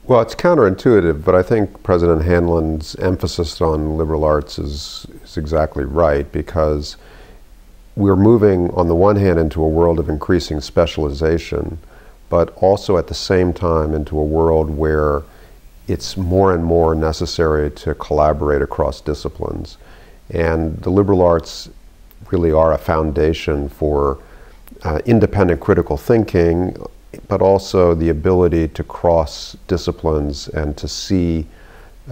Well, it's counterintuitive, but I think President Hanlon's emphasis on liberal arts is exactly right, because we're moving, on the one hand, into a world of increasing specialization, but also at the same time into a world where it's more and more necessary to collaborate across disciplines. And the liberal arts really are a foundation for independent critical thinking, but also the ability to cross disciplines and to see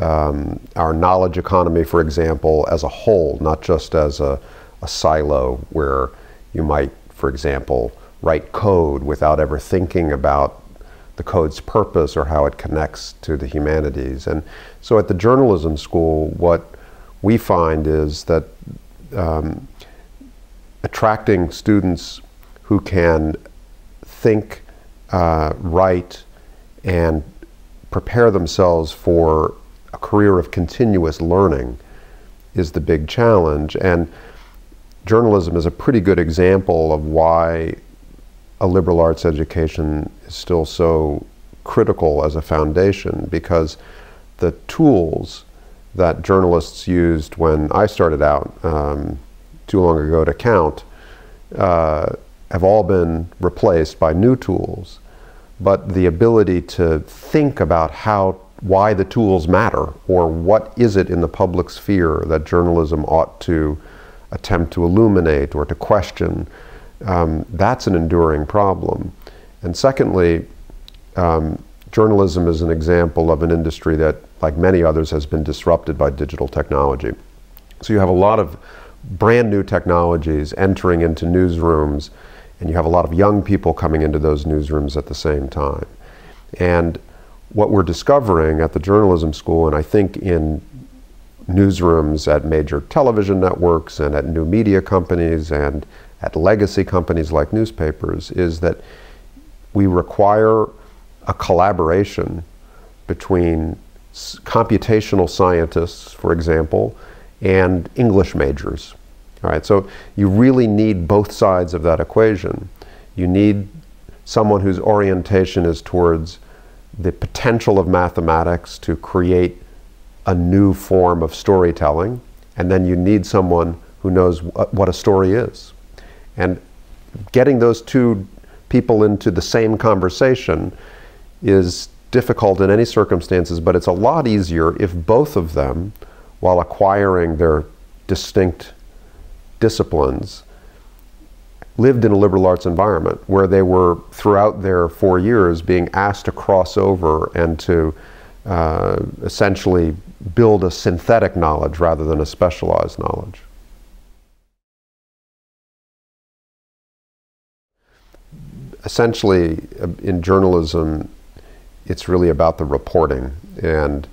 our knowledge economy, for example, as a whole, not just as a silo where you might, for example, write code without ever thinking about the code's purpose or how it connects to the humanities. And so at the journalism school, what we find is that attracting students who can think, write, and prepare themselves for a career of continuous learning is the big challenge. And journalism is a pretty good example of why a liberal arts education is still so critical as a foundation, because the tools that journalists used when I started out too long ago to count have all been replaced by new tools. But the ability to think about why the tools matter, or what is it in the public sphere that journalism ought to attempt to illuminate or to question, that's an enduring problem. And secondly, journalism is an example of an industry that, like many others, has been disrupted by digital technology. So you have a lot of brand new technologies entering into newsrooms, and you have a lot of young people coming into those newsrooms at the same time. And what we're discovering at the journalism school, and I think in newsrooms at major television networks and at new media companies and at legacy companies like newspapers, is that we require a collaboration between computational scientists, for example, and English majors. All right, so you really need both sides of that equation. You need someone whose orientation is towards the potential of mathematics to create a new form of storytelling, and then you need someone who knows what a story is. And getting those two people into the same conversation is difficult in any circumstances, but it's a lot easier if both of them, while acquiring their distinct disciplines, lived in a liberal arts environment where they were, throughout their 4 years, being asked to cross over and to essentially build a synthetic knowledge rather than a specialized knowledge. Essentially, in journalism, it's really about the reporting, and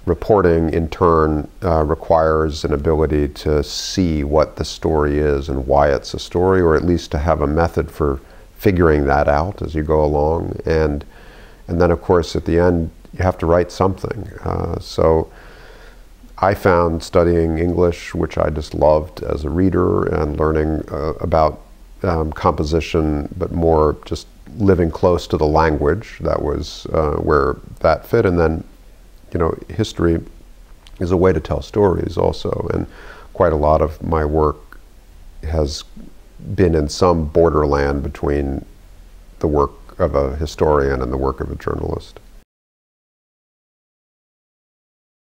reporting in turn requires an ability to see what the story is and why it's a story, or at least to have a method for figuring that out as you go along. And then, of course, at the end, you have to write something. So I found studying English, which I just loved as a reader, and learning about composition, but more just living close to the language. That was where that fit. And then, you know, history is a way to tell stories also. And quite a lot of my work has been in some borderland between the work of a historian and the work of a journalist.